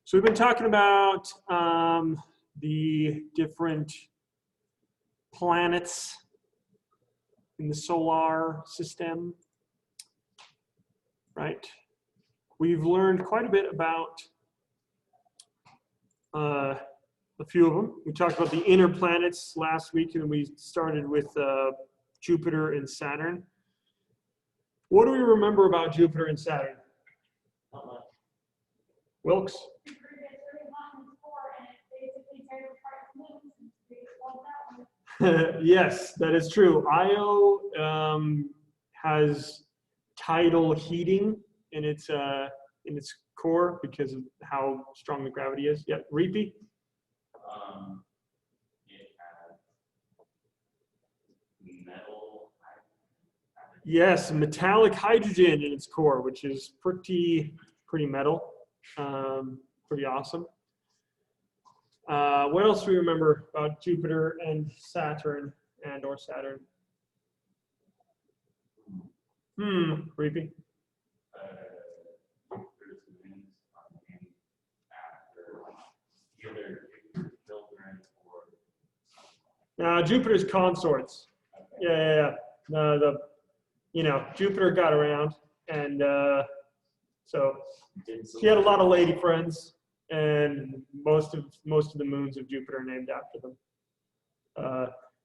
So we've been talking about the different planets in the solar system, right? We've learned quite a bit about a few of them. We talked about the inner planets last week, and we started with Jupiter and Saturn. What do we remember about Jupiter and Saturn? Wilkes? Yes, that is true. Io has tidal heating in its core because of how strong the gravity is. Yeah, Repeat. It has metal. Yes, metallic hydrogen in its core, which is pretty metal. Pretty awesome. What else do we remember about Jupiter and Saturn or Saturn? Creepy. Jupiter's consorts. Yeah. Jupiter got around, and so he had a lot of lady friends, and most of the moons of Jupiter are named after them.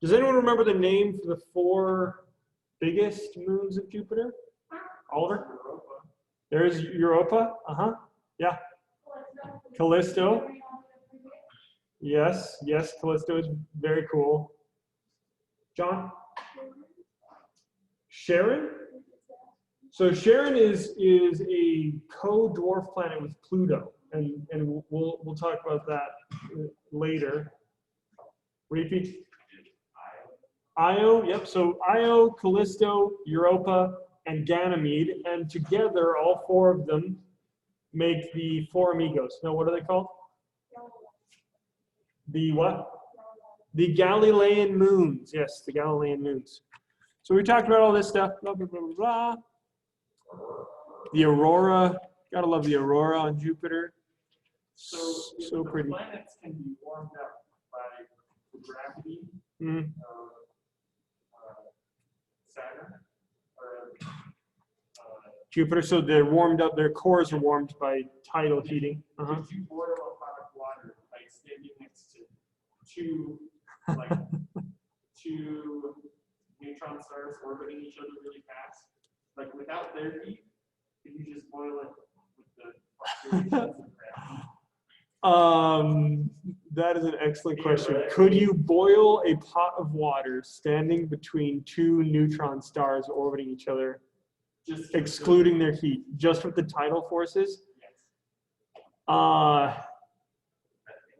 Does anyone remember the name for the 4 biggest moons of Jupiter? Oliver? There's Europa. Yeah. Callisto. Yes, Callisto is very cool. John? Charon? So Charon is a co-dwarf planet with Pluto, and we'll talk about that later. Repeat. Io, yep. So Io, Callisto, Europa, and Ganymede, and together, all 4 of them make the 4 amigos. Now, what are they called? The what? The Galilean moons. Yes, the Galilean moons. So we talked about all this stuff. Blah, blah, blah, blah, blah. The aurora. Gotta love the aurora on Jupiter. So pretty. Planets can be warmed up by the gravity of Saturn or Jupiter. So they're warmed up. Their cores are warmed by tidal heating. If you boil a pot of water by standing next to two neutron stars orbiting each other really fast, like without their heat, can you just boil it with the fluctuations of gravity? That is an excellent question. Could you boil a pot of water standing between 2 neutron stars orbiting each other, Just excluding their heat, just with the tidal forces? Yes.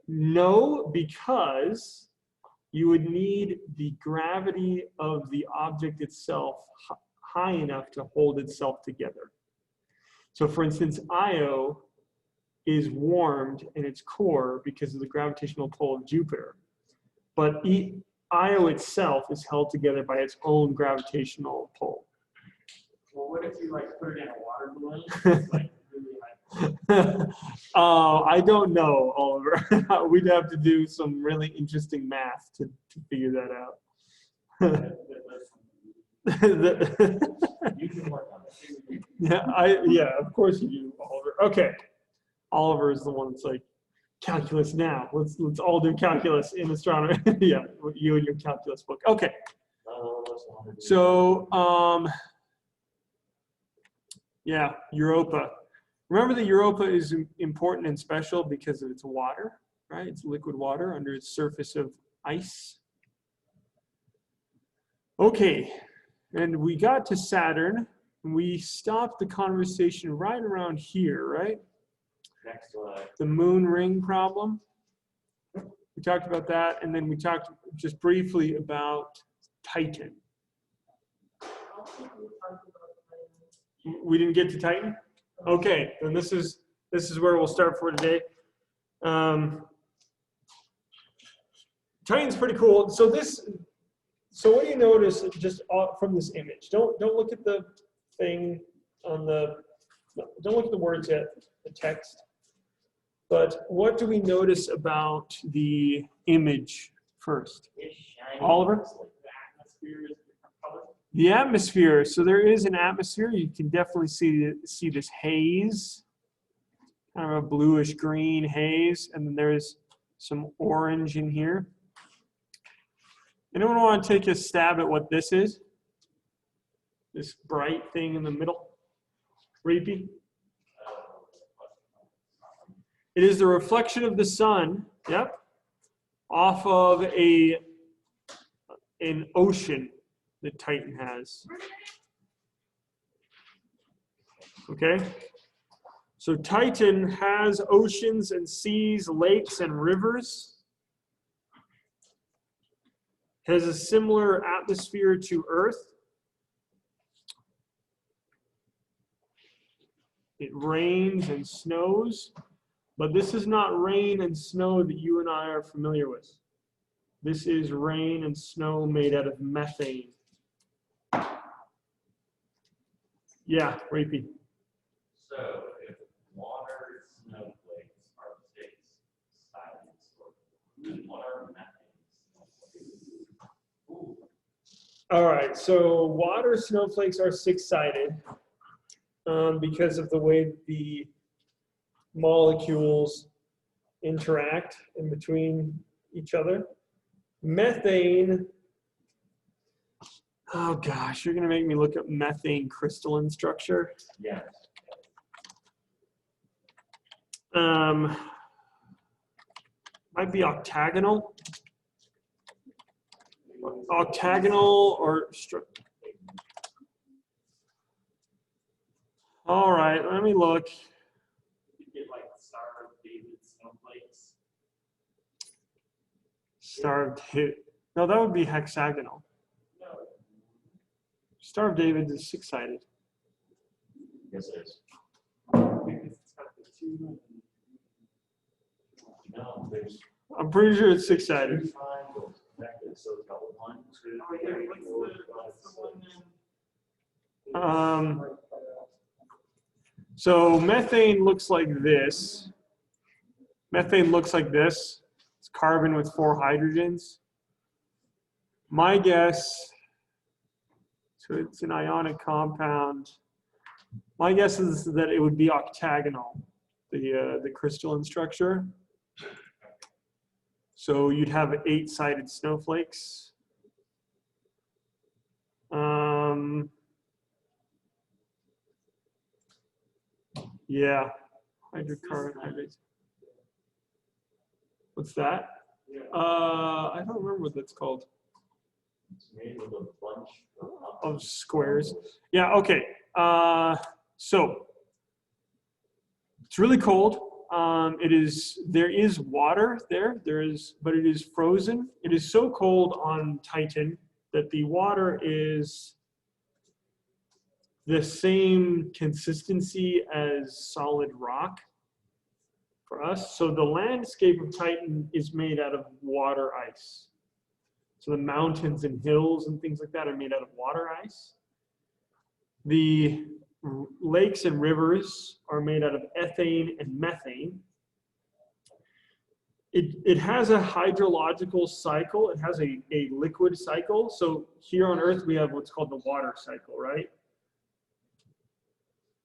No, because you would need the gravity of the object itself high enough to hold itself together. So for instance, Io is warmed in its core because of the gravitational pull of Jupiter. But Io itself is held together by its own gravitational pull. Well, what if you put it in a water balloon? It's really I don't know, Oliver. We'd have to do some really interesting math to figure that out. You can work on it. Yeah, of course you do, Oliver. Okay. Oliver is the one that's like, calculus now. Let's all do calculus in astronomy. Yeah, you and your calculus book. Okay. So, yeah, Europa. Remember that Europa is important and special because of its water, right? It's liquid water under its surface of ice. Okay, and we got to Saturn. And we stopped the conversation right around here, right? Next slide. The moon ring problem. We talked about that, and then we talked just briefly about Titan. We didn't get to Titan? Okay, then this is where we'll start for today. Titan's pretty cool. So what do you notice just from this image? Don't look at the thing on the. Don't look at the words yet. The text. But what do we notice about the image first? It's shiny. Oliver? It's like The atmosphere is different color. The atmosphere. So there is an atmosphere. You can definitely see this haze, kind of a bluish green haze, and then there's some orange in here. Anyone want to take a stab at what this is? This bright thing in the middle? Reapy? It is the reflection of the sun, yep, off of an ocean that Titan has. Okay? So Titan has oceans and seas, lakes and rivers. Has a similar atmosphere to Earth. It rains and snows, but this is not rain and snow that you and I are familiar with. This is rain and snow made out of methane. Yeah, Rapey. So if water snowflakes are six-sided, what are methane snowflakes? Ooh. All right, so water snowflakes are six-sided because of the way the molecules interact in between each other. Methane, oh gosh, you're gonna make me look up methane crystalline structure. Yes. Might be octagonal. Octagonal or all right, let me look. You get like Star of David snowflakes. Star of David. No, that would be hexagonal. No, Star of David is six-sided. Yes, it is. because it's got the two. No, there's I'm pretty sure it's six-sided. two triangles connected, so it's got one, two, Oh yeah, three, four, what's the five, one six. then? So methane looks like this. Methane looks like this. It's carbon with 4 hydrogens. My guess, so it's an ionic compound. My guess is that it would be octagonal, the crystalline structure. So you'd have 8-sided snowflakes. Yeah, hydrocarbon hydrates. What's that? Yeah. I don't remember what that's called. It's made with a bunch Of squares. Yeah, okay. So it's really cold. There is water there. But it is frozen. It is so cold on Titan that the water is the same consistency as solid rock for us. So the landscape of Titan is made out of water ice. So the mountains and hills and things like that are made out of water ice. The lakes and rivers are made out of ethane and methane. It has a hydrological cycle. It has a liquid cycle. So here on Earth, we have what's called the water cycle, right?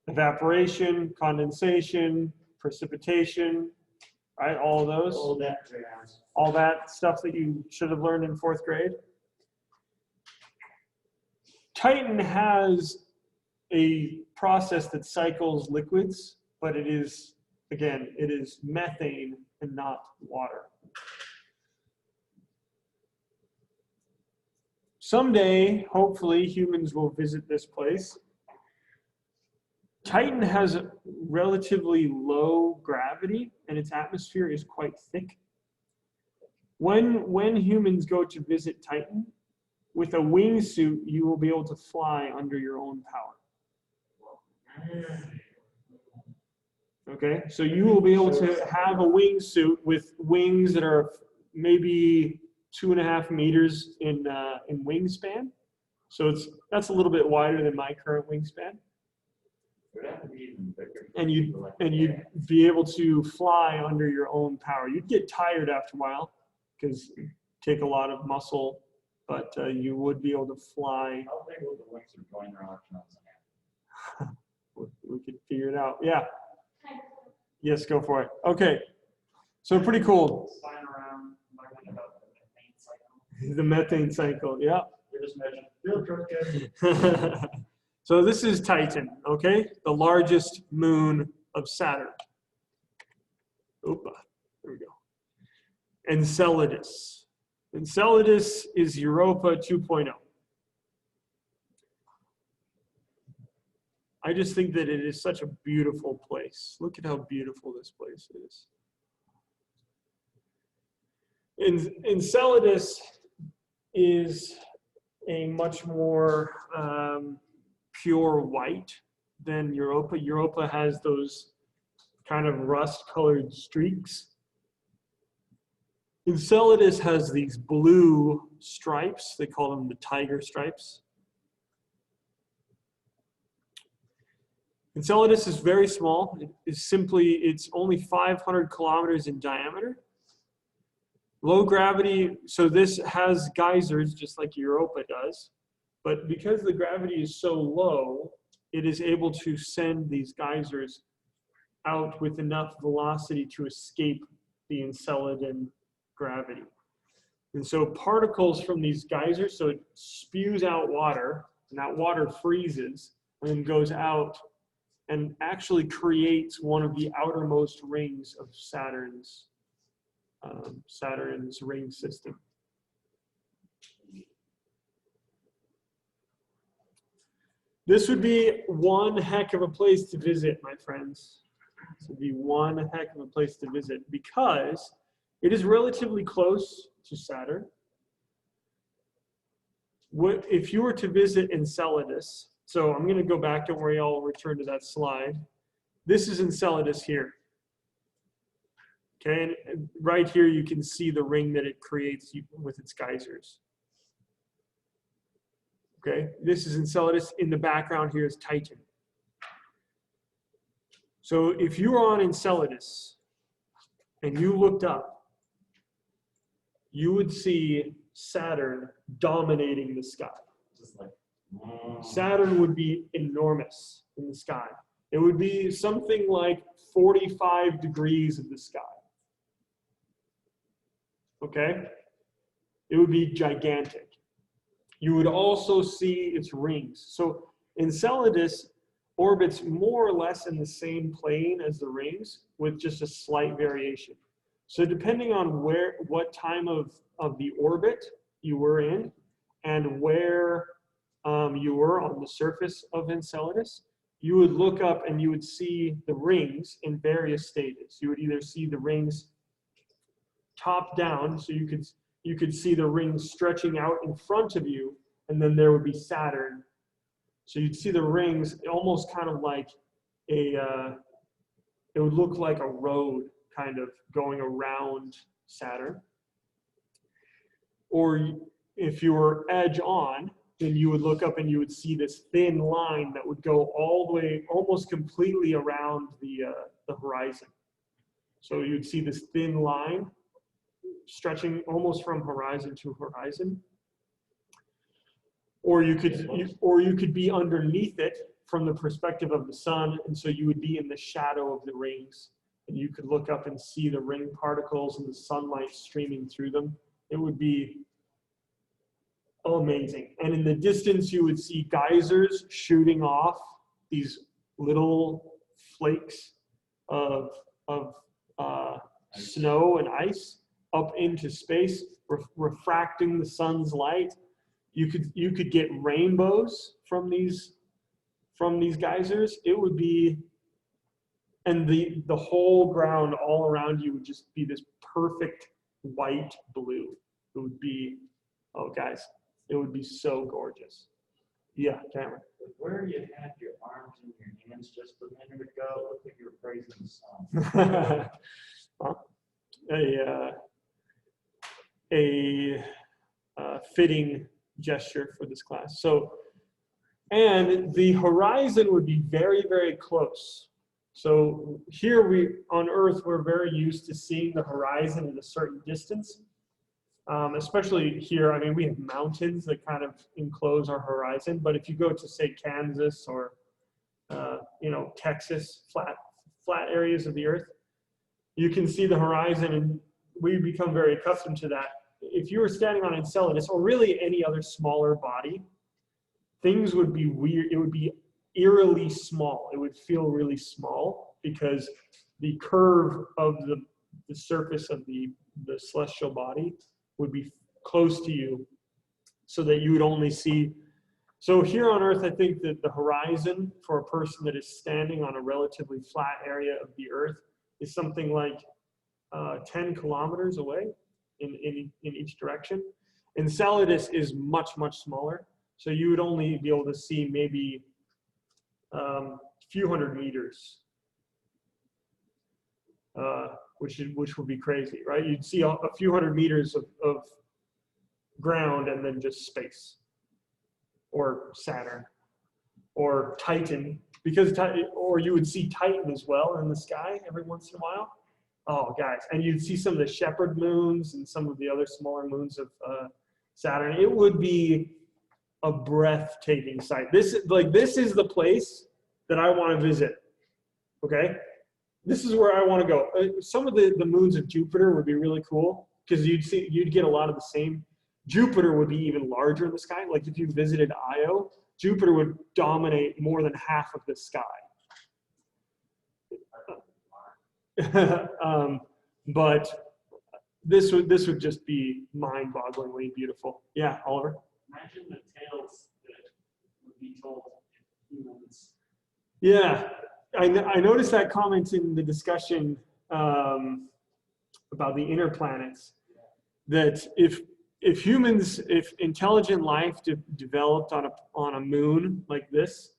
Evaporation, condensation, precipitation, right? All of those. All that jazz. All that stuff that you should have learned in 4th grade. Titan has a process that cycles liquids, but it is, again, it is methane and not water. Someday, hopefully, humans will visit this place. Titan has relatively low gravity, and its atmosphere is quite thick. When humans go to visit Titan, with a wingsuit, you will be able to fly under your own power. Okay, so you will be able to have a wingsuit with wings that are maybe 2.5 meters in wingspan. So that's a little bit wider than my current wingspan. would have to be even bigger. And you'd be able to fly under your own power. You'd get tired after a while because it take a lot of muscle, but you would be able to fly. How big will the wings of join their electrons in? We could figure it out. Yeah. Yes, go for it. Okay. So pretty cool. Flying around, learning about the methane cycle. The methane cycle. Yeah. You're just measuring field trip, kid. So this is Titan, okay? The largest moon of Saturn. Opa, there we go. Enceladus. Enceladus is Europa 2.0. I just think that it is such a beautiful place. Look at how beautiful this place is. Enceladus is a much more pure white than Europa. Europa has those kind of rust-colored streaks. Enceladus has these blue stripes. They call them the tiger stripes. Enceladus is very small. It's only 500 kilometers in diameter. Low gravity, so this has geysers just like Europa does. But because the gravity is so low, it is able to send these geysers out with enough velocity to escape the Enceladin gravity. And so particles from these geysers, so it spews out water, and that water freezes and then goes out and actually creates one of the outermost rings of Saturn's ring system. This would be one heck of a place to visit, my friends. This would be one heck of a place to visit because it is relatively close to Saturn. If you were to visit Enceladus, so I'm going to go back, don't worry, I'll return to that slide. This is Enceladus here. Okay, and right here you can see the ring that it creates with its geysers. Okay, this is Enceladus. In the background here is Titan. So if you were on Enceladus and you looked up, you would see Saturn dominating the sky. Just like, Saturn would be enormous in the sky. It would be something like 45 degrees of the sky. Okay? It would be gigantic. You would also see its rings. So Enceladus orbits more or less in the same plane as the rings with just a slight variation. So depending on what time of the orbit you were in and where you were on the surface of Enceladus, you would look up and you would see the rings in various stages. You would either see the rings top down, so you could see the rings stretching out in front of you, and then there would be Saturn. So you'd see the rings almost kind of like it would look like a road kind of going around Saturn. Or if you were edge on, then you would look up and you would see this thin line that would go all the way, almost completely around the horizon. So you'd see this thin line stretching almost from horizon to horizon. Or you could be underneath it from the perspective of the sun, and so you would be in the shadow of the rings, and you could look up and see the ring particles and the sunlight streaming through them. It would be amazing. And in the distance, you would see geysers shooting off these little flakes of snow and ice up into space, refracting the sun's light. You could get rainbows from these geysers. It would be, and the whole ground all around you would just be this perfect white blue. It would be, oh guys, it would be so gorgeous. Yeah, Cameron. where you had your arms and your hands just a minute ago, look like you were praising the sun. Well, a fitting gesture for this class. So And the horizon would be very, very close. So here on Earth, we're very used to seeing the horizon at a certain distance. Especially here, I mean, we have mountains that kind of enclose our horizon. But if you go to, say, Kansas or, you know, Texas, flat areas of the Earth, you can see the horizon, and we become very accustomed to that. If you were standing on Enceladus, or really any other smaller body, things would be weird. It would be eerily small. It would feel really small because the curve of the surface of the celestial body would be close to you, so that you would only see. So here on Earth, I think that the horizon for a person that is standing on a relatively flat area of the Earth is something like 10 kilometers away in each direction. Enceladus is much, much smaller. So you would only be able to see maybe a few hundred meters, which would be crazy, right? You'd see a few hundred meters of ground and then just space, or Saturn, or Titan, or you would see Titan as well in the sky every once in a while. Oh, guys, and you'd see some of the shepherd moons and some of the other smaller moons of Saturn. It would be a breathtaking sight. This is the place that I want to visit. Okay, this is where I want to go. Some of the moons of Jupiter would be really cool because you'd get a lot of the same. Jupiter would be even larger in the sky. Like if you visited Io, Jupiter would dominate more than half of the sky. But this would just be mind-bogglingly beautiful. Yeah, Oliver. Imagine the tales that would be told in humans. Yeah, I noticed that comment in the discussion about the inner planets. That if intelligent life developed on a moon like this,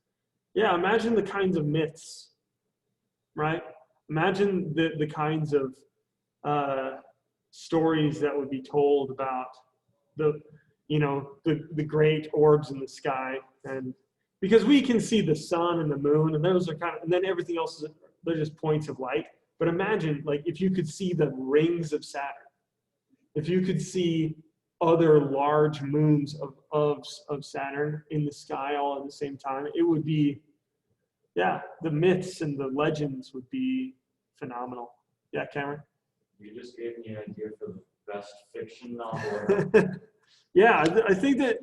yeah, imagine the kinds of myths, right? Imagine the kinds of stories that would be told about the great orbs in the sky, and because we can see the sun and the moon, and those are and then everything else they're just points of light. But imagine, like, if you could see the rings of Saturn, if you could see other large moons of Saturn in the sky all at the same time, it would be, yeah, the myths and the legends would be phenomenal. Yeah, Cameron? You just gave me an idea for the best fiction novel. Yeah, I think that,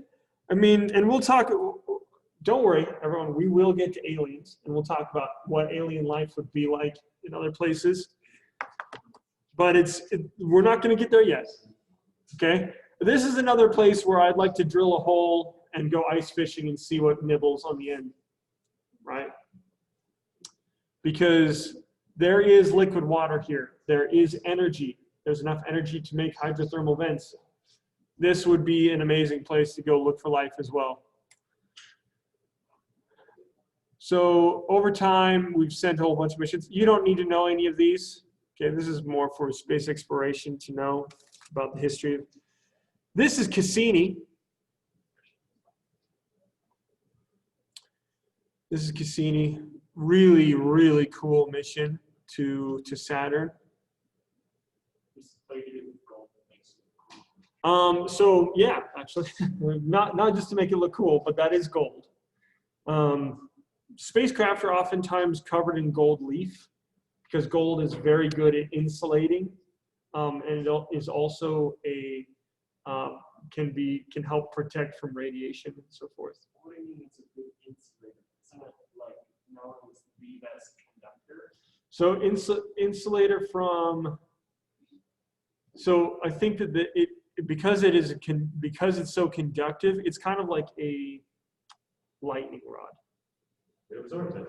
I mean, and we'll talk, don't worry, everyone, we will get to aliens, and we'll talk about what alien life would be like in other places. But we're not going to get there yet, okay? This is another place where I'd like to drill a hole and go ice fishing and see what nibbles on the end, right? Because there is liquid water here. There is energy. There's enough energy to make hydrothermal vents. This would be an amazing place to go look for life as well. So over time, we've sent a whole bunch of missions. You don't need to know any of these. Okay, this is more for space exploration to know about the history of. This is Cassini. This is Cassini. Really, really cool mission to Saturn. So yeah, actually, not just to make it look cool, but that is gold. Spacecraft are oftentimes covered in gold leaf because gold is very good at insulating, and it is also can help protect from radiation and so forth. What do you mean it's a good insulator? Isn't it like known as the best conductor? So insulator from. So I think that because it's so conductive, it's kind of like a lightning rod. It absorbs it.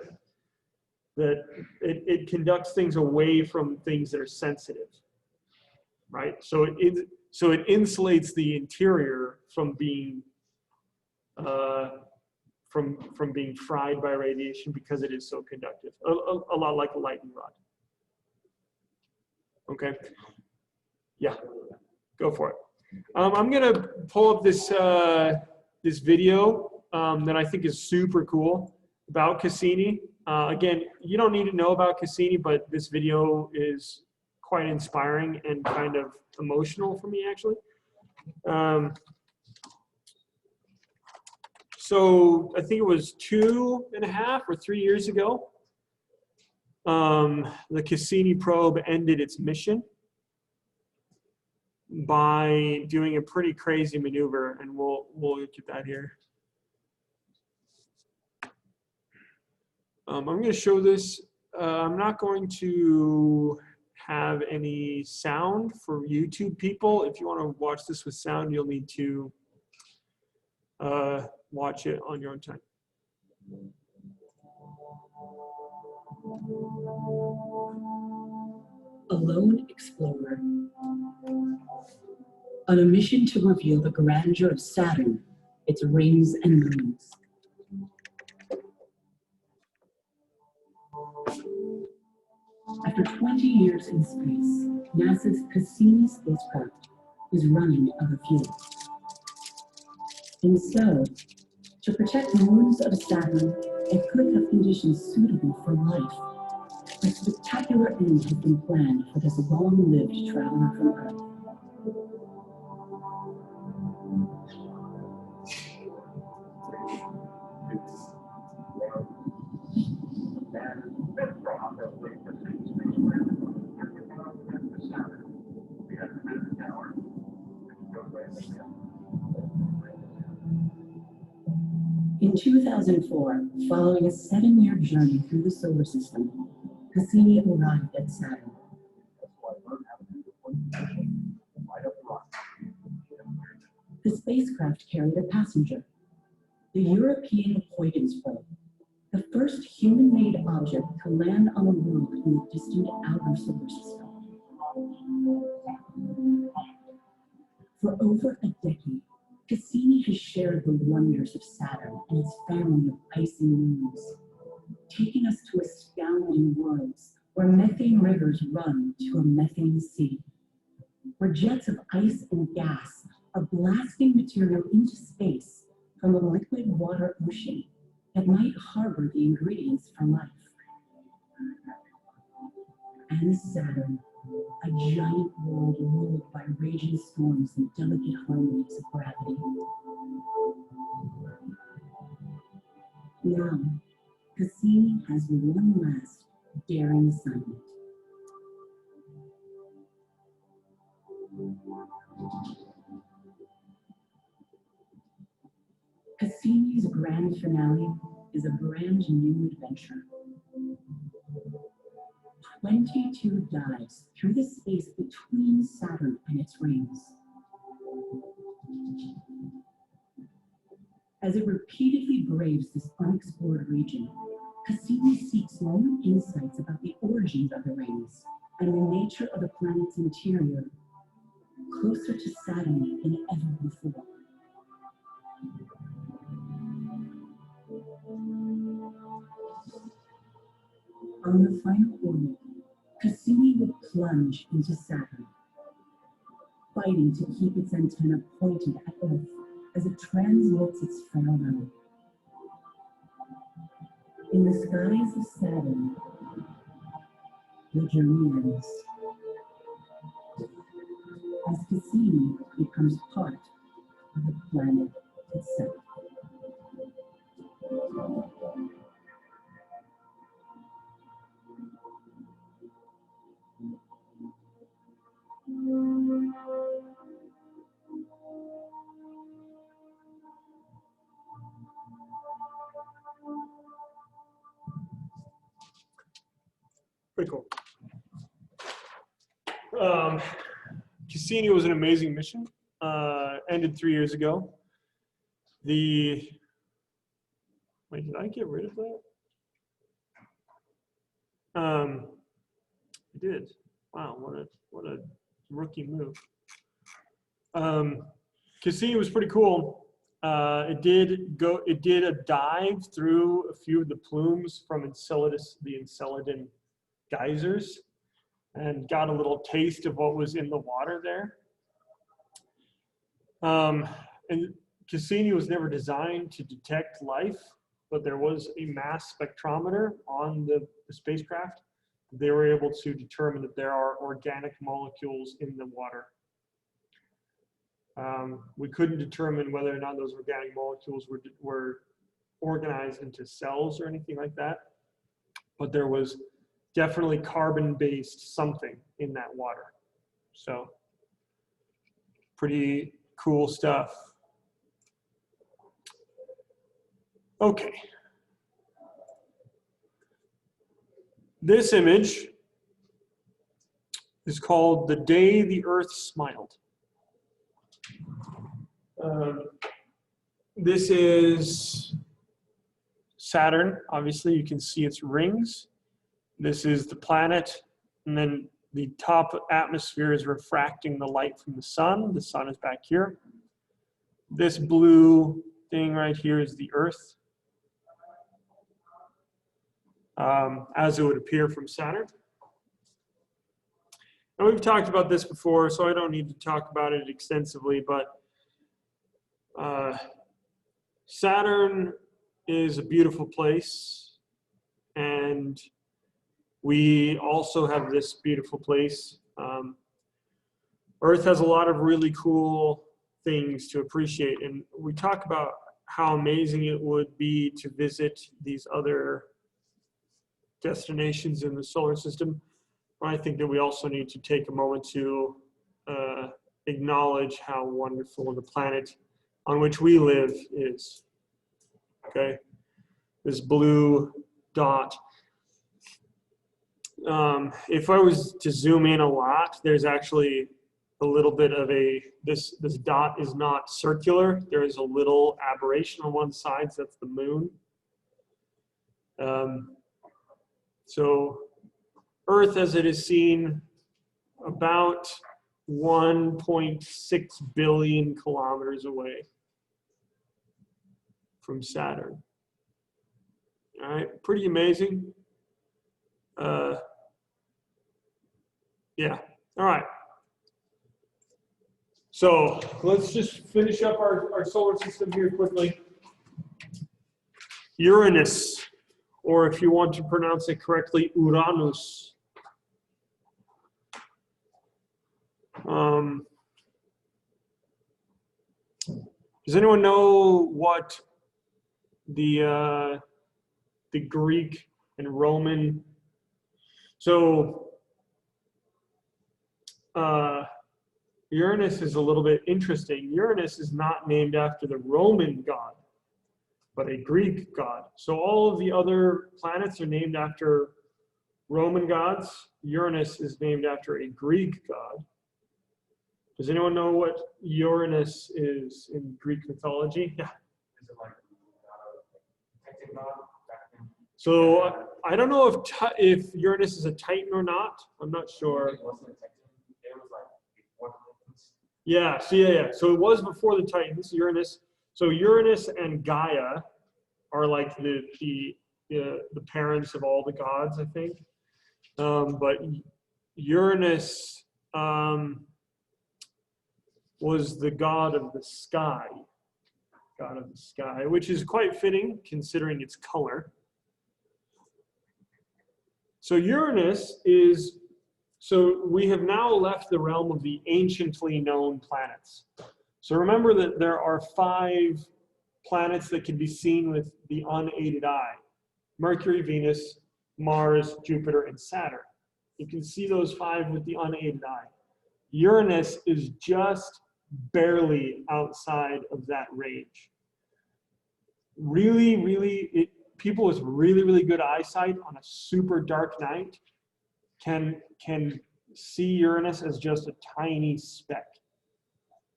That it conducts things away from things that are sensitive, right? So it insulates the interior from being from being fried by radiation because it is so conductive. A lot like a lightning rod. Okay. Yeah. Go for it. I'm gonna pull up this this video that I think is super cool about Cassini. Again, you don't need to know about Cassini, but this video is quite inspiring and kind of emotional for me, actually. So I think it was 2.5 or 3 years ago, the Cassini probe ended its mission by doing a pretty crazy maneuver, and we'll look at that here. I'm going to show this. I'm not going to have any sound for YouTube people. If you want to watch this with sound, you'll need to watch it on your own time. A lone explorer on a mission to reveal the grandeur of Saturn, its rings and moons. After 20 years in space, NASA's Cassini spacecraft is running out of fuel. And so, to protect moons of Saturn that could have conditions suitable for life, a spectacular end has been planned for this long-lived traveler from Earth. In 2004, following a 7-year journey through the solar system, Cassini arrived at Saturn. The spacecraft carried a passenger, the European Huygens probe, the first human-made object to land on a world in the distant outer solar system. For over a decade, Cassini has shared the wonders of Saturn and its family of icy moons, taking us to astounding worlds where methane rivers run to a methane sea, where jets of ice and gas are blasting material into space from a liquid water ocean that might harbor the ingredients for life. And Saturn, a giant world ruled by raging storms and delicate harmonies of gravity. Now, Cassini has one last daring assignment. Cassini's grand finale is a brand new adventure. 22 dives through the space between Saturn and its rings. As it repeatedly braves this unexplored region, Cassini seeks new insights about the origins of the rings and the nature of the planet's interior, closer to Saturn than ever before. On the final orbit, Cassini will plunge into Saturn, fighting to keep its antenna pointed at Earth as it transmits its farewell. In the skies of Saturn, the journey ends, as Cassini becomes part of the planet itself. Pretty cool. Cassini was an amazing mission. Ended 3 years ago. Wait, did I get rid of that? I did. Wow, what a rookie move. Cassini was pretty cool. It did a dive through a few of the plumes from the Enceladin geysers and got a little taste of what was in the water there. And Cassini was never designed to detect life, but there was a mass spectrometer on the spacecraft. They were able to determine that there are organic molecules in the water. We couldn't determine whether or not those organic molecules were organized into cells or anything like that, but there was definitely carbon-based something in that water. So pretty cool stuff. Okay. This image is called The Day the Earth Smiled. This is Saturn. Obviously, you can see its rings. This is the planet, and then the top atmosphere is refracting the light from the sun. The sun is back here. This blue thing right here is the Earth, as it would appear from Saturn. And we've talked about this before, so I don't need to talk about it extensively, but Saturn is a beautiful place, and we also have this beautiful place. Earth has a lot of really cool things to appreciate, and we talk about how amazing it would be to visit these other destinations in the solar system. I think that we also need to take a moment to acknowledge how wonderful the planet on which we live is. Okay, this blue dot. If I was to zoom in a lot, there's actually a little bit of this dot is not circular. There is a little aberration on one side, so that's the moon. So Earth as it is seen about 1.6 billion kilometers away from Saturn. All right, pretty amazing. Yeah, all right. So let's just finish up our solar system here quickly. Uranus, or if you want to pronounce it correctly, Uranus. Does anyone know what the Greek and Roman? So Uranus is a little bit interesting. Uranus is not named after the Roman god, but a Greek god. So all of the other planets are named after Roman gods. Uranus is named after a Greek god. Does anyone know what Uranus is in Greek mythology? Yeah. Is it like Titan god back then? So I don't know if Uranus is a Titan or not. I'm not sure. It wasn't a Titan. It was like before the Titans. Yeah. So yeah. So it was before the Titans. Uranus. So Uranus and Gaia are like the parents of all the gods, I think. But Uranus was the god of the sky, which is quite fitting considering its color. So Uranus is, so we have now left the realm of the anciently known planets. So remember that there are 5 planets that can be seen with the unaided eye: Mercury, Venus, Mars, Jupiter, and Saturn. You can see those 5 with the unaided eye. Uranus is just barely outside of that range. People with really good eyesight on a super dark night can see Uranus as just a tiny speck.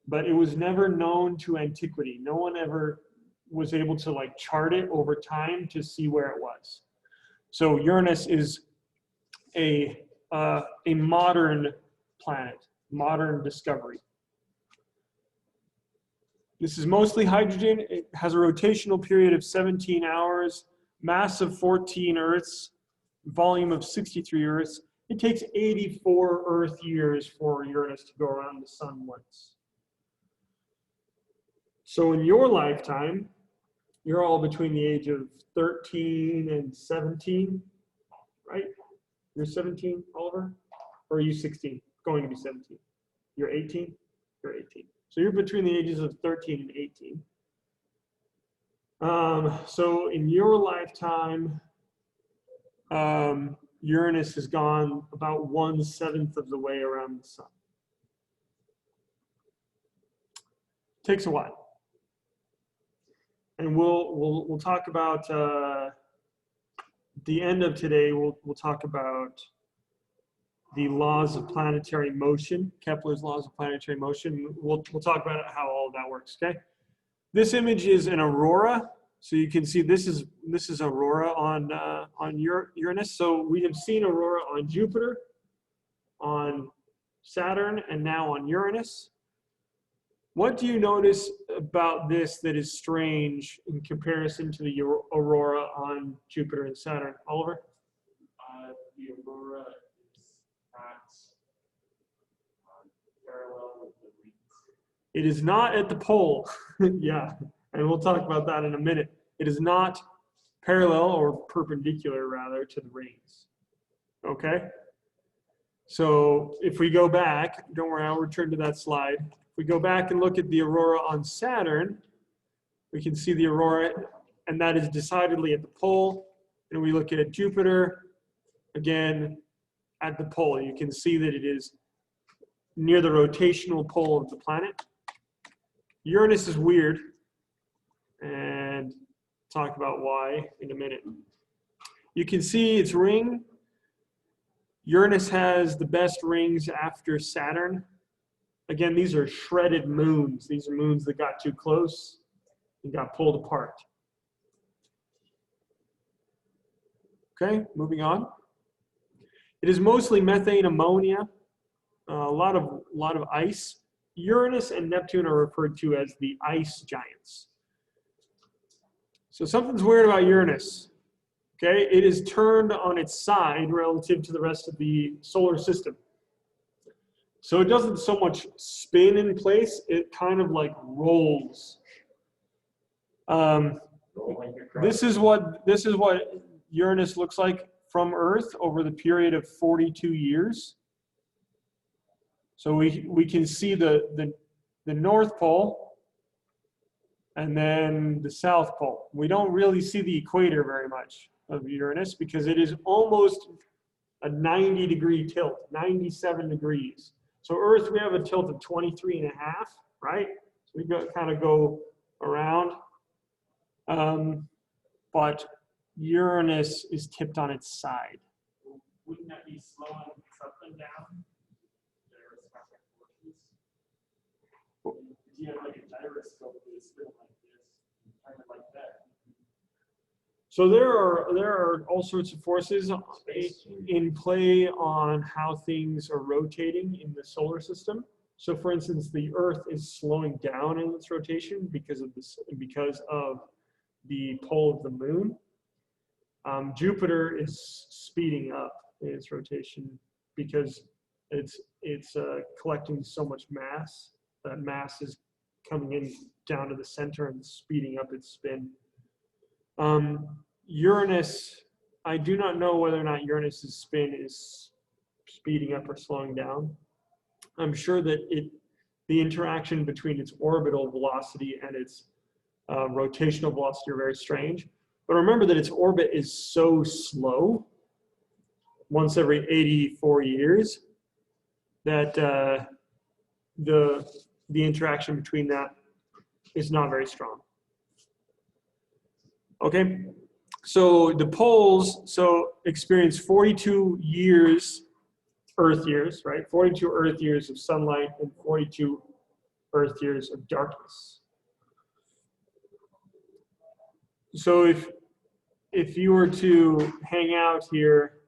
But it was never known to antiquity. No one ever was able to like chart it over time to see where it was. So Uranus is a modern planet, modern discovery. This is mostly hydrogen. It has a rotational period of 17 hours, mass of 14 Earths, volume of 63 Earths. It takes 84 Earth years for Uranus to go around the sun once. So in your lifetime, you're all between the age of 13 and 17, right? You're 17, Oliver? Or are you 16? Going to be 17. You're 18? You're 18. So you're between the ages of 13 and 18. So in your lifetime, Uranus has gone about 1/7 of the way around the sun. Takes a while. And we'll talk about the end of today. We'll talk about the laws of planetary motion, Kepler's laws of planetary motion. We'll talk about how all of that works. Okay. This image is an aurora, so you can see this is aurora on Uranus. So we have seen aurora on Jupiter, on Saturn, and now on Uranus. What do you notice about this that is strange in comparison to the aurora on Jupiter and Saturn? Oliver? The aurora is not parallel with the rings. It is not at the pole. Yeah, and we'll talk about that in a minute. It is not parallel, or perpendicular rather, to the rings. Okay? So if we go back, don't worry, I'll return to that slide. If we go back and look at the aurora on Saturn, we can see the aurora, and that is decidedly at the pole. And we look at Jupiter, again, at the pole. You can see that it is near the rotational pole of the planet. Uranus is weird, and talk about why in a minute. You can see its ring. Uranus has the best rings after Saturn. Again, these are shredded moons. These are moons that got too close and got pulled apart. Okay, moving on. It is mostly methane, ammonia, a lot of ice. Uranus and Neptune are referred to as the ice giants. So something's weird about Uranus. Okay, it is turned on its side relative to the rest of the solar system. So it doesn't so much spin in place, it kind of like rolls. This is what Uranus looks like from Earth over the period of 42 years. So we can see the North Pole and then the South Pole. We don't really see the equator very much of Uranus because it is almost a 90-degree tilt, 97 degrees. So Earth, we have a tilt of 23.5, right? So we kind of go around. But Uranus is tipped on its side. Wouldn't that be slowing something down? If you have like a gyroscope that is spin like this, kind of like that. So there are all sorts of forces in play on how things are rotating in the solar system. So for instance, the Earth is slowing down in its rotation because of the pull of the moon. Jupiter is speeding up in its rotation because it's collecting so much mass. That mass is coming in down to the center and speeding up its spin. Uranus, I do not know whether or not Uranus's spin is speeding up or slowing down. I'm sure that the interaction between its orbital velocity and its rotational velocity are very strange. But remember that its orbit is so slow, once every 84 years, that the interaction between that is not very strong. Okay, so the poles experience 42 years, Earth years, right? 42 Earth years of sunlight and 42 Earth years of darkness. So if you were to hang out here,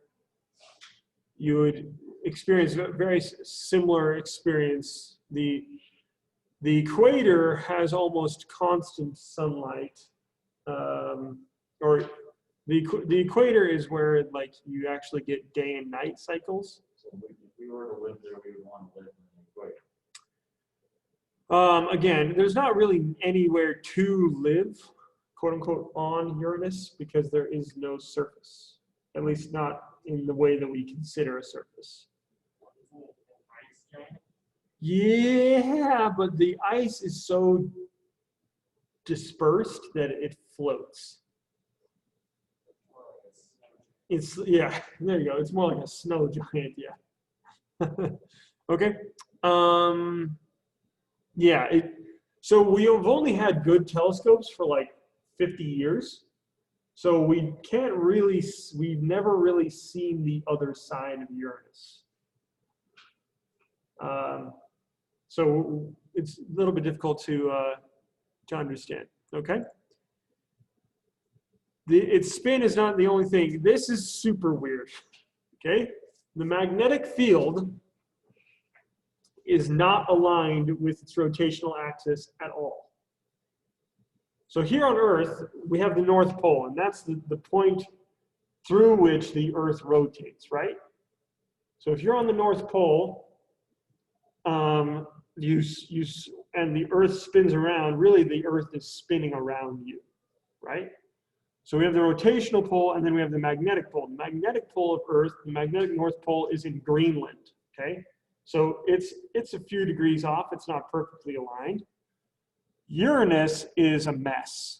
you would experience a very similar experience. The equator has almost constant sunlight, or the equator is where like you actually get day and night cycles. So if we were to live there, we would want to live in the equator. Again, there's not really anywhere to live, quote unquote, on Uranus because there is no surface, at least not in the way that we consider a surface. Yeah, but the ice is so dispersed that it floats. It's, yeah, there you go. It's more like a snow giant, yeah. Okay. Yeah, so we have only had good telescopes for like 50 years. So we can't really, we've never really seen the other side of Uranus. So it's a little bit difficult to understand, okay? Its spin is not the only thing. This is super weird, okay? The magnetic field is not aligned with its rotational axis at all. So here on Earth, we have the North Pole, and that's the point through which the Earth rotates, right? So if you're on the North Pole, and the Earth spins around, really the Earth is spinning around you, right? So we have the rotational pole, and then we have the magnetic pole. The magnetic pole of Earth, the magnetic North Pole, is in Greenland, okay? So it's a few degrees off. It's not perfectly aligned. Uranus is a mess,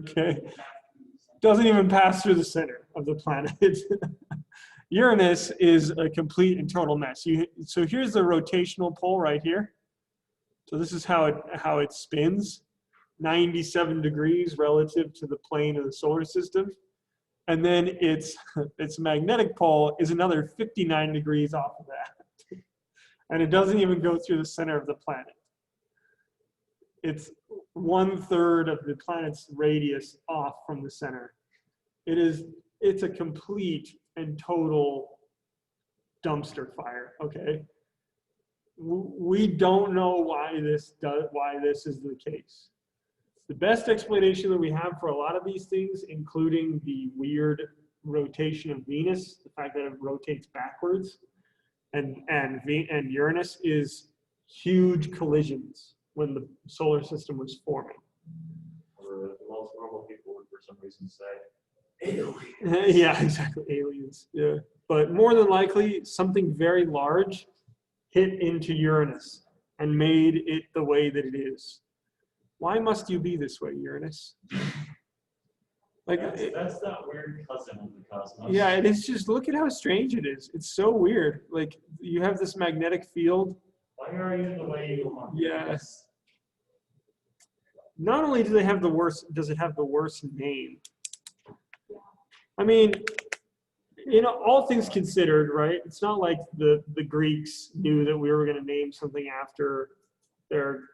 okay? Doesn't even pass through the center of the planet. Uranus is a complete and total mess. So here's the rotational pole right here. So this is how it spins, 97 degrees relative to the plane of the solar system. And then its magnetic pole is another 59 degrees off of that. And it doesn't even go through the center of the planet. It's 1/3 of the planet's radius off from the center. It's a complete and total dumpster fire, okay? We don't know why this is the case. The best explanation that we have for a lot of these things, including the weird rotation of Venus, the fact that it rotates backwards, and Uranus, is huge collisions when the solar system was forming. Or the most normal people would, for some reason, say aliens. Yeah, exactly, aliens. Yeah, but more than likely, something very large hit into Uranus and made it the way that it is. Why must you be this way, Uranus? Like that's that weird cousin of the cosmos. Yeah, it is just, look at how strange it is. It's so weird. Like, you have this magnetic field. Why are you the way you are? Yes. Not only does it have the worst name. I mean, all things considered, right? It's not like the Greeks knew that we were going to name something after their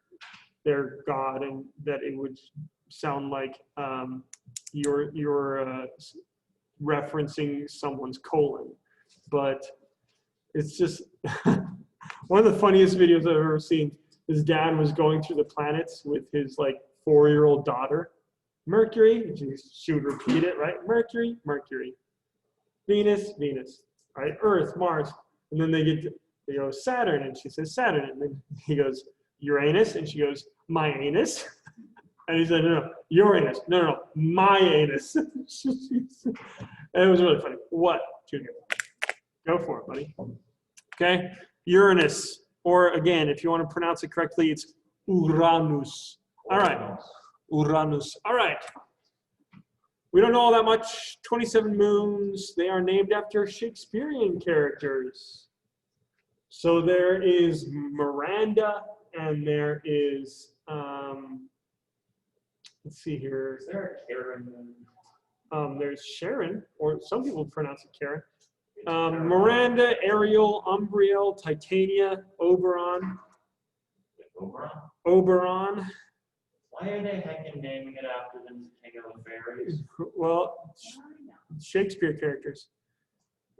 god and that it would sound like you're referencing someone's colon. But it's just one of the funniest videos I've ever seen. His dad was going through the planets with his like 4-year-old daughter. Mercury, she would repeat it, right? Mercury, Mercury. Venus, Venus, right? Earth, Mars. And then they go Saturn, and she says Saturn. And then he goes Uranus, and she goes, my anus. And he said, no, Uranus. No, my anus. And it was really funny. What, Junior? Go for it, buddy. Okay, Uranus. Or again, if you want to pronounce it correctly, it's Uranus. All right, Uranus. All right. We don't know all that much. 27 moons. They are named after Shakespearean characters. So there is Miranda, and there is, let's see here. Is there a Karen? There's Sharon, or some people pronounce it Karen. Miranda, Ariel, Umbriel, Titania, Oberon. Oberon. Why are they heckin' naming it after them King of the Fairies? Well, Shakespeare characters.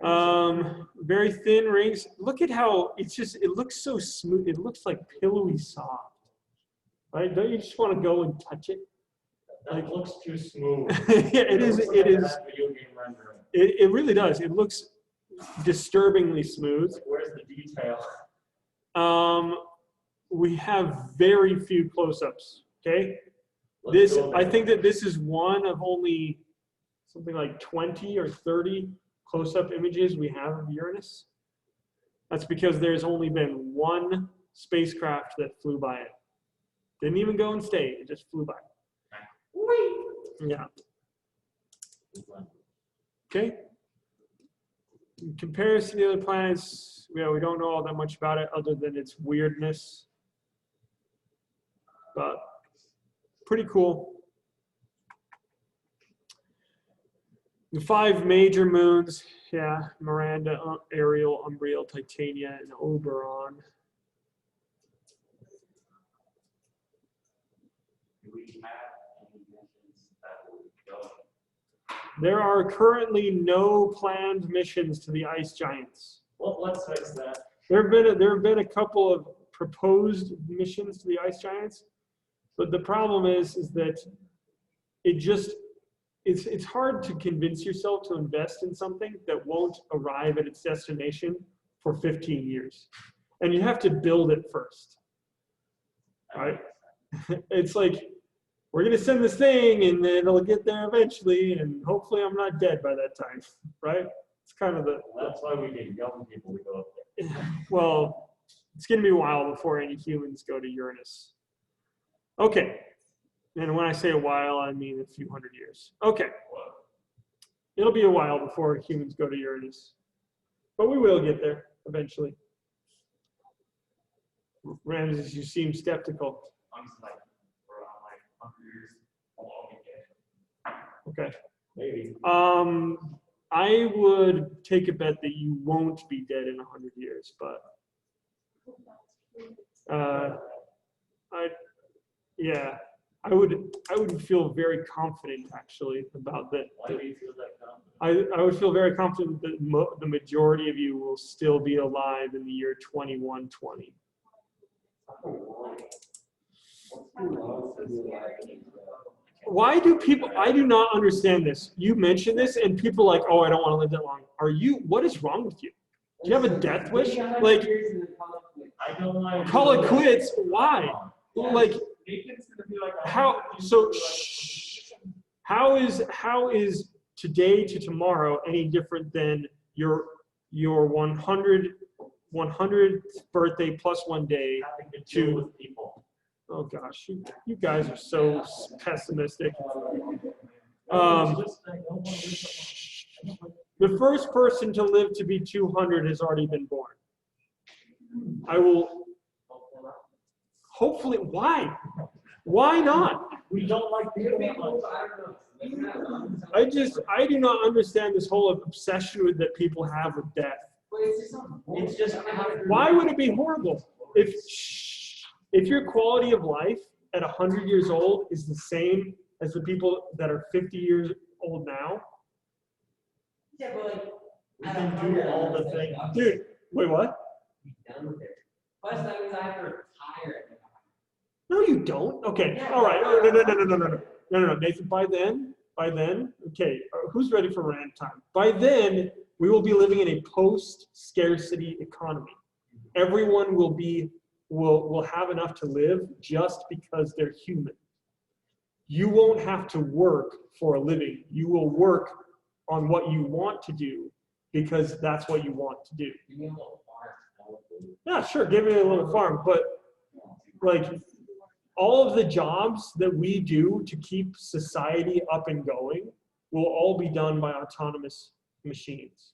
Very thin rings. Look at how it looks so smooth. It looks like pillowy soft. Right? Don't you just want to go and touch it? That looks too smooth. Yeah, it is. It is. Video game rendering. It really does. It looks disturbingly smooth. Like, where's the detail? we have very few close-ups, okay? Let's go I there. think that this is one of only something like 20 or 30 close-up images we have of Uranus. That's because there's only been one spacecraft that flew by it. Didn't even go and stay, it just flew by. Yeah. Okay. In comparison to the other planets, we don't know all that much about it other than its weirdness. But pretty cool. The 5 major moons, yeah, Miranda, Ariel, Umbriel, Titania, and Oberon. Do we have any missions that will go? There are currently no planned missions to the ice giants. Well, let's fix that. There have been a couple of proposed missions to the ice giants, but the problem is that it's hard to convince yourself to invest in something that won't arrive at its destination for 15 years, and you have to build it first, right? It's like, we're gonna send this thing and it'll get there eventually, and hopefully I'm not dead by that time, right? It's kind of That's why we need young people to go up there. well, it's gonna be a while before any humans go to Uranus. Okay, and when I say a while, I mean a few hundred years. Okay, it'll be a while before humans go to Uranus, but we will get there eventually. Ramses, you seem skeptical. I'm just like, around like 100 years, I'll all be dead. Okay. Maybe. I would take a bet that you won't be dead in 100 years, but I would feel very confident actually about that. Why do you feel that confident? I would feel very confident that the majority of you will still be alive in the year 2120. Why do people, I do not understand this. You mention this and people are like, oh, I don't want to live that long. What is wrong with you? Do you have a death wish? Like, I don't like call it quits, why? Like, Nathan's gonna be like, how is today to tomorrow any different than your 100th birthday plus 1 day having to deal to, with people. oh gosh, you guys are so pessimistic. The first person to live to be 200 has already been born. I will, hopefully, why? Why not? We don't like people. I do not understand this whole obsession that people have with death. It's just Why would it be horrible? If your quality of life at 100 years old is the same as the people that are 50 years old now, Yeah, but like, we can do all the things. dude, wait, what? be done with it. Plus, that means I have to retire. No, you don't. Okay, all right. No, Nathan, by then, okay, who's ready for rant time? By then, we will be living in a post-scarcity economy. Everyone will have enough to live just because they're human. You won't have to work for a living. You will work on what you want to do because that's what you want to do. Give me a little farm. Yeah, sure, give me a little farm, but like all of the jobs that we do to keep society up and going will all be done by autonomous machines.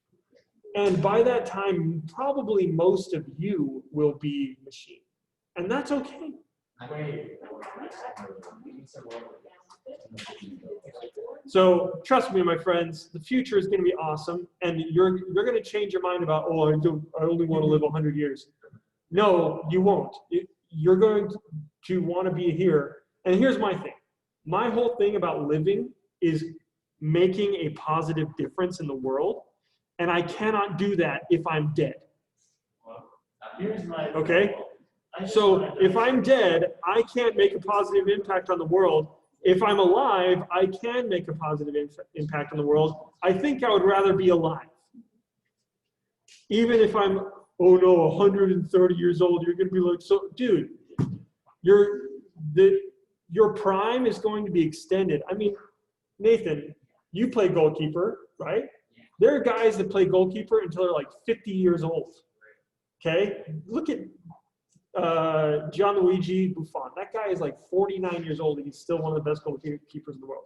And by that time, probably most of you will be machine. And that's okay. So trust me, my friends, the future is going to be awesome, and you're going to change your mind about, oh, I only want to live 100 years. No, you won't. You're going to want to be here. And here's my thing. My whole thing about living is making a positive difference in the world, and I cannot do that if I'm dead. Here's my Okay? So if I'm dead, I can't make a positive impact on the world. If I'm alive, I can make a positive impact on the world. I think I would rather be alive. Even if I'm, oh no, 130 years old, you're going to be like, so, dude, your prime is going to be extended. I mean, Nathan, you play goalkeeper, right? There are guys that play goalkeeper until they're like 50 years old. Okay, look at Gianluigi Buffon. That guy is like 49 years old and he's still one of the best goalkeepers in the world.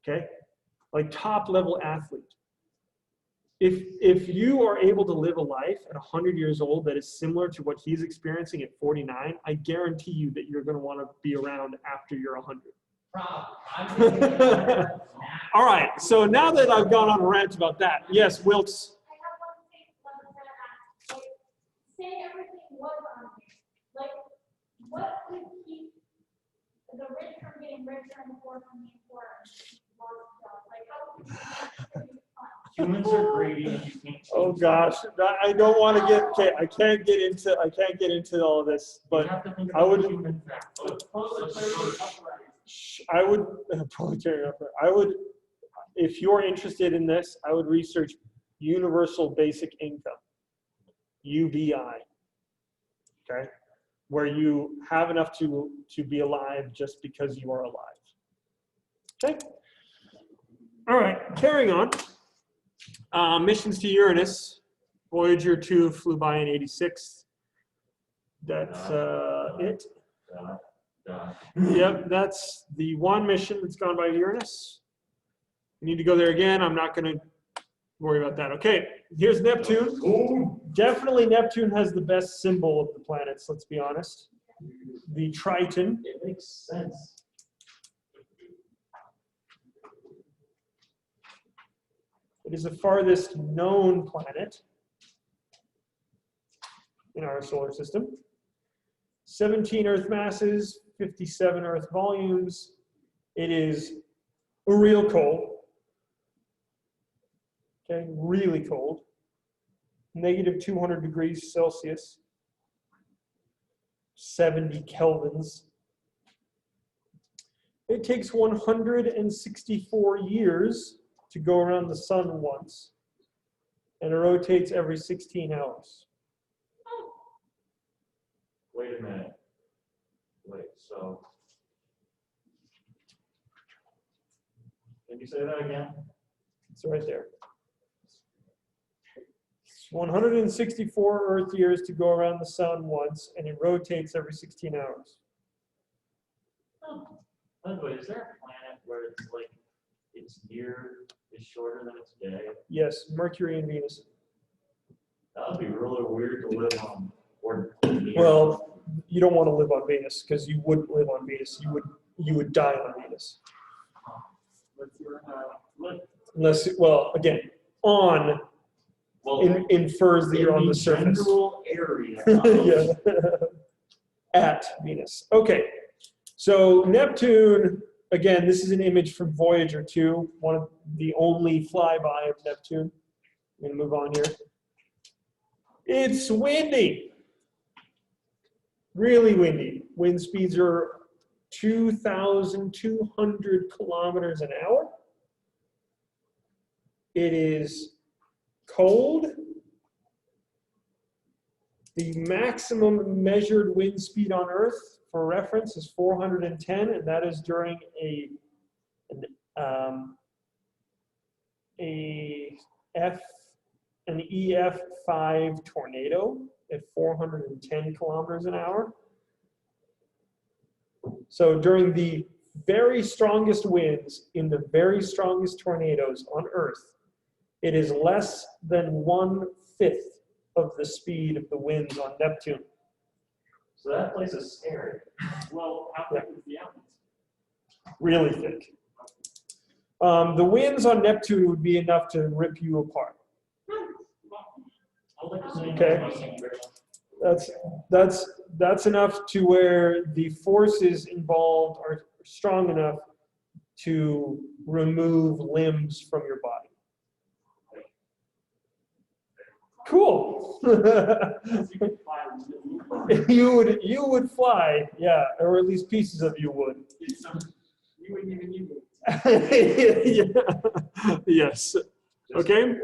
Okay, like top level athlete. If you are able to live a life at 100 years old that is similar to what he's experiencing at 49, I guarantee you that you're going to want to be around after you're 100. All right, so now that I've gone on a rant about that, yes, Wilkes. I have one thing that like, say everything was on here. Like, what would keep the rich from getting richer and the poor from being poorer? Like, how would you make it fun? Humans are greedy and you can't change Oh gosh, I don't want to get. Okay, I can't get into all of this, You but have to think I about would- the human factor. I would proletarian upper. I would, if you're interested in this, I would research universal basic income, UBI. Okay, where you have enough to be alive just because you are alive. Okay. All right, carrying on. Missions to Uranus. Voyager 2 flew by in '86. That's it. Yep, that's the one mission that's gone by Uranus. We need to go there again. I'm not going to worry about that. Okay, here's Neptune. Definitely Neptune has the best symbol of the planets, let's be honest. The Triton. It makes sense. It is the farthest known planet in our solar system. 17 Earth masses, 57 Earth volumes. It is real cold. Okay, really cold. Negative 200 degrees Celsius. 70 kelvins. It takes 164 years to go around the sun once, and it rotates every 16 hours. Wait a minute. Wait, so. Can you say that again? It's right there. It's 164 Earth years to go around the sun once, and it rotates every 16 hours. By the way, is there a planet where it's like its year is shorter than its day? Yes, Mercury and Venus. That would be really weird to live on. Or Well, you don't want to live on Venus because you wouldn't live on Venus. You would die on Venus. Unless, well, again, on infers that you're on the surface. General area. Yeah. At Venus. Okay. So Neptune, again, this is an image from Voyager 2, one of the only flyby of Neptune. I'm going to move on here. It's windy. Really windy. Wind speeds are 2,200 kilometers an hour. It is cold. The maximum measured wind speed on Earth, for reference, is 410, and that is during an EF5 tornado at 410 kilometers an hour. So during the very strongest winds in the very strongest tornadoes on Earth, it is less than 1/5 of the speed of the winds on Neptune. So that place is scary. Well, how thick is the atmosphere? Really thick. The winds on Neptune would be enough to rip you apart. Okay. That's enough to where the forces involved are strong enough to remove limbs from your body. Cool. You would fly, yeah, or at least pieces of you would. You wouldn't even use it. Yeah. Yes. Okay.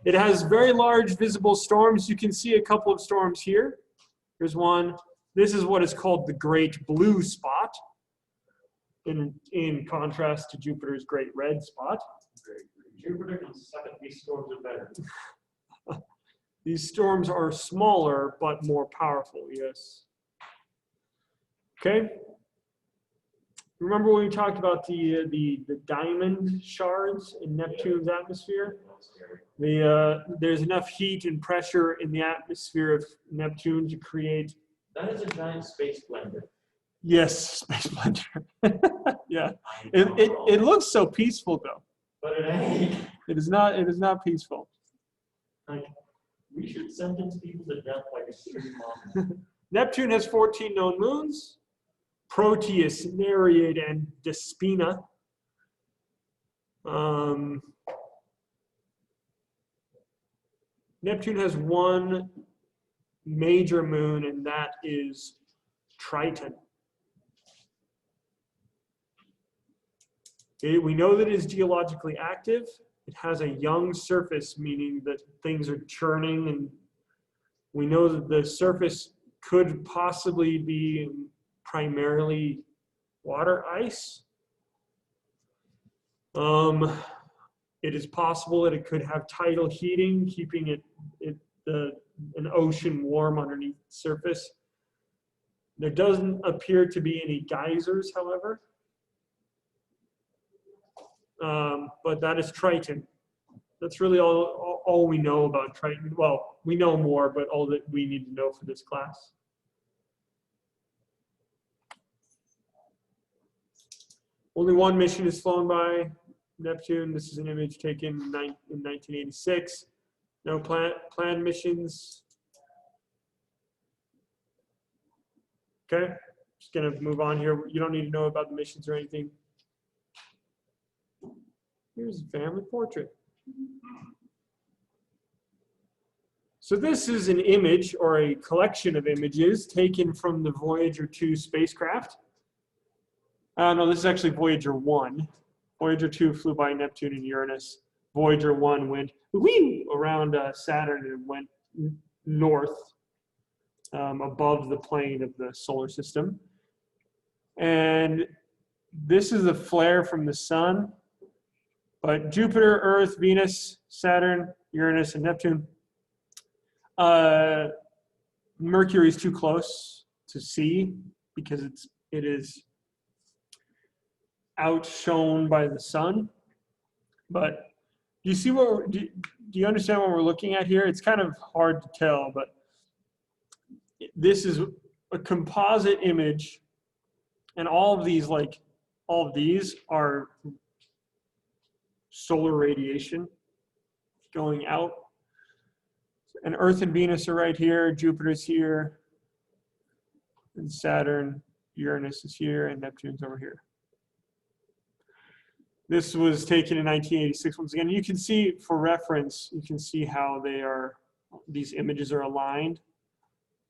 It has very large visible storms. You can see a couple of storms here. Here's one. This is what is called the Great Blue Spot, in contrast to Jupiter's Great Red Spot. Jupiter can suck it, these storms are better. These storms are smaller but more powerful, yes. Okay. Remember when we talked about the diamond shards in Neptune's atmosphere? There's enough heat and pressure in the atmosphere of Neptune to create. That is a giant space blender. Yes, space blender. Yeah. It looks so peaceful though. But it ain't. It is not. It is not peaceful. Like, we should sentence people to death like a series mom. Neptune has 14 known moons: Proteus, Nereid, and Despina. Neptune has one major moon, and that is Triton. We know that it is geologically active. It has a young surface, meaning that things are churning, and we know that the surface could possibly be primarily water ice. It is possible that it could have tidal heating, keeping an ocean warm underneath the surface. There doesn't appear to be any geysers, however. But that is Triton. That's really all we know about Triton. Well, we know more, but all that we need to know for this class. Only one mission is flown by Neptune. This is an image taken in 1986. No planned missions. Okay, just gonna move on here. You don't need to know about the missions or anything. Here's a family portrait. So this is an image or a collection of images taken from the Voyager 2 spacecraft. No, this is actually Voyager 1. Voyager 2 flew by Neptune and Uranus. Voyager 1 went around Saturn and went north above the plane of the solar system. And this is a flare from the sun. But Jupiter, Earth, Venus, Saturn, Uranus, and Neptune. Mercury is too close to see because it is outshone by the sun. But do you see do you understand what we're looking at here? It's kind of hard to tell, but this is a composite image, and all of these are solar radiation going out. And Earth and Venus are right here, Jupiter's here, and Saturn, Uranus is here, and Neptune's over here. This was taken in 1986 once again. You can see, for reference, you can see how these images are aligned.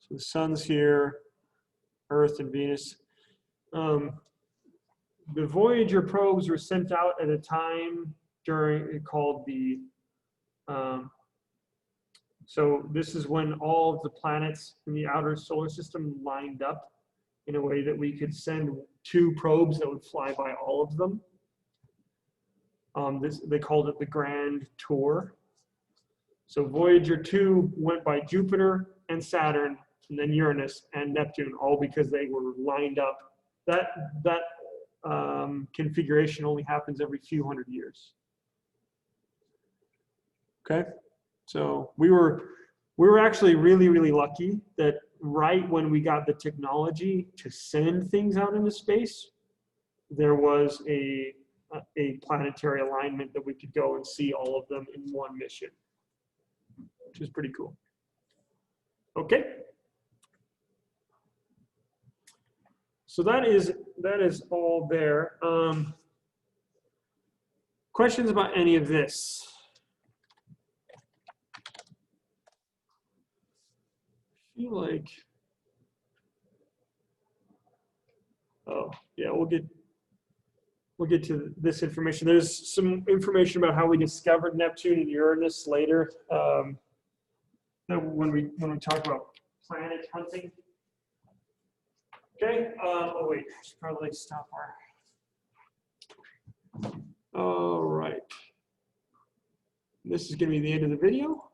So the sun's here, Earth and Venus. The Voyager probes were sent out at a time called the, so this is when all of the planets in the outer solar system lined up in a way that we could send 2 probes that would fly by all of them. They called it the Grand Tour. So Voyager 2 went by Jupiter and Saturn, and then Uranus and Neptune, all because they were lined up. That configuration only happens every few hundred years. Okay, so we were actually really, really lucky that right when we got the technology to send things out into space, there was a planetary alignment that we could go and see all of them in one mission, which is pretty cool. Okay. So that is all there. Questions about any of this? I feel like, oh yeah, we'll get to this information. There's some information about how we discovered Neptune and Uranus later. When we talk about planet hunting. Okay, oh wait, should probably stop our. All right. This is gonna be the end of the video.